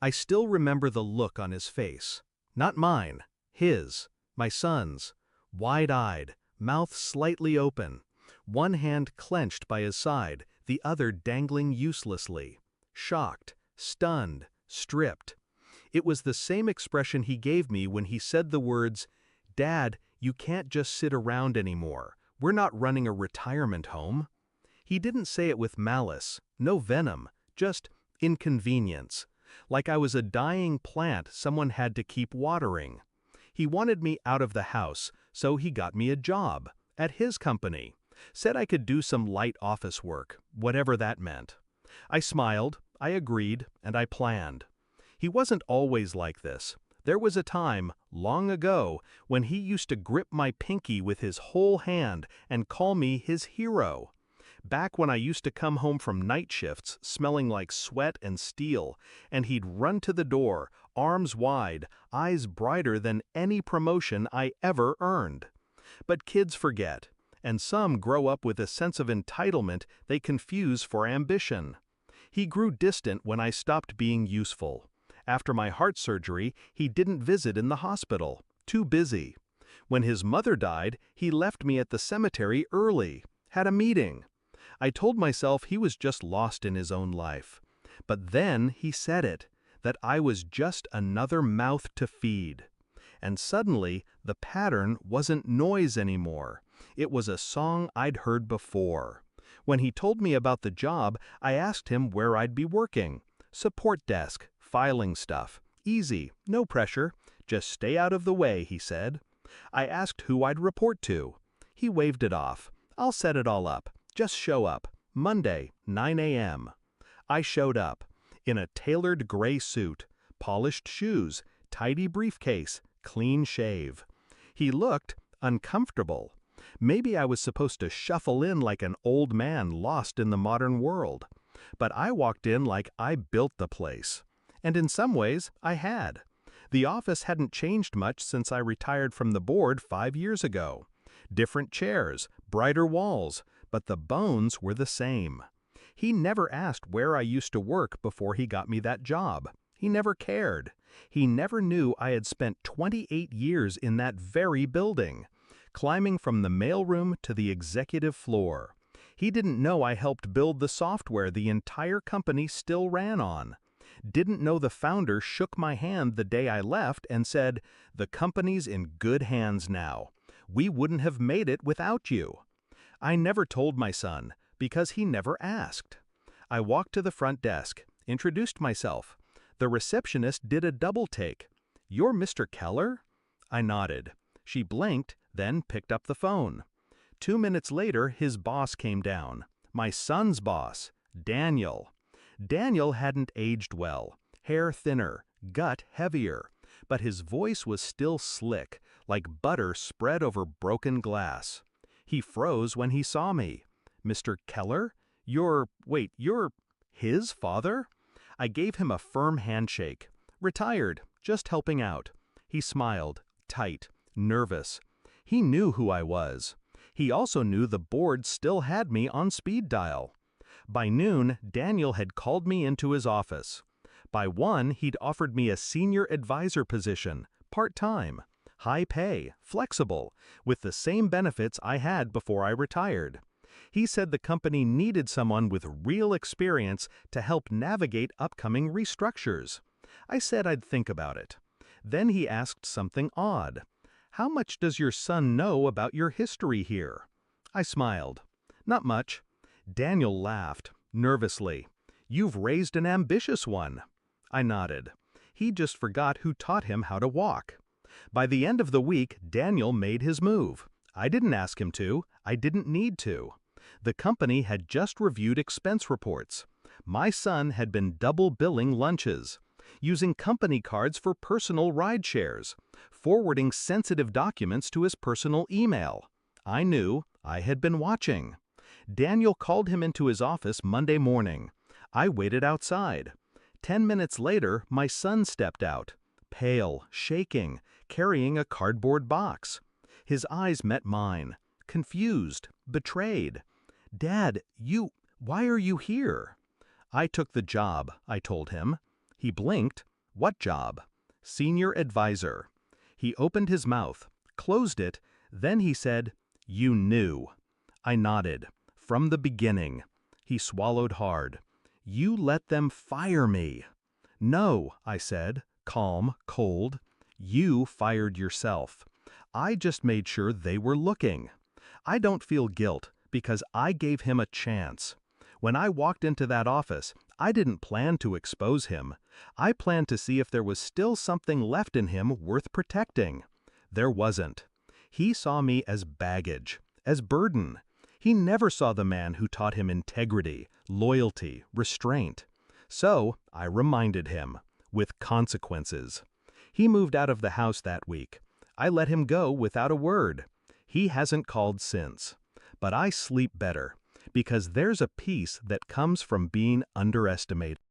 I still remember the look on his face. Not mine, his, my son's, wide-eyed, mouth slightly open, one hand clenched by his side, the other dangling uselessly. Shocked, stunned, stripped. It was the same expression he gave me when he said the words, "Dad, you can't just sit around anymore. We're not running a retirement home." He didn't say it with malice, no venom, just inconvenience. Like I was a dying plant someone had to keep watering. He wanted me out of the house, so he got me a job, at his company. Said I could do some light office work, whatever that meant. I smiled, I agreed, and I planned. He wasn't always like this. There was a time, long ago, when he used to grip my pinky with his whole hand and call me his hero. Back when I used to come home from night shifts smelling like sweat and steel, and he'd run to the door, arms wide, eyes brighter than any promotion I ever earned. But kids forget, and some grow up with a sense of entitlement they confuse for ambition. He grew distant when I stopped being useful. After my heart surgery, he didn't visit in the hospital, too busy. When his mother died, he left me at the cemetery early, had a meeting. I told myself he was just lost in his own life. But then he said it, that I was just another mouth to feed. And suddenly, the pattern wasn't noise anymore. It was a song I'd heard before. When he told me about the job, I asked him where I'd be working. Support desk, filing stuff. Easy, no pressure. Just stay out of the way, he said. I asked who I'd report to. He waved it off. I'll set it all up. Just show up. Monday, 9 a.m. I showed up. In a tailored gray suit, polished shoes, tidy briefcase, clean shave. He looked uncomfortable. Maybe I was supposed to shuffle in like an old man lost in the modern world. But I walked in like I built the place. And in some ways, I had. The office hadn't changed much since I retired from the board 5 years ago. Different chairs, brighter walls, but the bones were the same. He never asked where I used to work before he got me that job. He never cared. He never knew I had spent 28 years in that very building, climbing from the mailroom to the executive floor. He didn't know I helped build the software the entire company still ran on. Didn't know the founder shook my hand the day I left and said, "The company's in good hands now. We wouldn't have made it without you." I never told my son, because he never asked. I walked to the front desk, introduced myself. The receptionist did a double take. "You're Mr. Keller?" I nodded. She blinked, then picked up the phone. 2 minutes later, his boss came down. My son's boss, Daniel. Daniel hadn't aged well, hair thinner, gut heavier, but his voice was still slick, like butter spread over broken glass. He froze when he saw me. "Mr. Keller? You're his father?" I gave him a firm handshake. "Retired, just helping out." He smiled, tight, nervous. He knew who I was. He also knew the board still had me on speed dial. By noon, Daniel had called me into his office. By 1, he'd offered me a senior advisor position, part-time, high pay, flexible, with the same benefits I had before I retired. He said the company needed someone with real experience to help navigate upcoming restructures. I said I'd think about it. Then he asked something odd. "How much does your son know about your history here?" I smiled. "Not much." Daniel laughed, nervously. "You've raised an ambitious one." I nodded. He just forgot who taught him how to walk. By the end of the week, Daniel made his move. I didn't ask him to. I didn't need to. The company had just reviewed expense reports. My son had been double billing lunches, using company cards for personal ride shares, forwarding sensitive documents to his personal email. I knew. I had been watching. Daniel called him into his office Monday morning. I waited outside. 10 minutes later, my son stepped out, pale, shaking, carrying a cardboard box. His eyes met mine, confused, betrayed. "Dad, why are you here?" "I took the job," I told him. He blinked, What job? Senior advisor. He opened his mouth, closed it, then he said, "You knew." I nodded. From the beginning. He swallowed hard. "You let them fire me." "No," I said, calm, cold. "You fired yourself. I just made sure they were looking. I don't feel guilt because I gave him a chance. When I walked into that office, I didn't plan to expose him. I planned to see if there was still something left in him worth protecting. There wasn't. He saw me as baggage, as burden. He never saw the man who taught him integrity, loyalty, restraint. So I reminded him, with consequences. He moved out of the house that week. I let him go without a word. He hasn't called since. But I sleep better, because there's a peace that comes from being underestimated.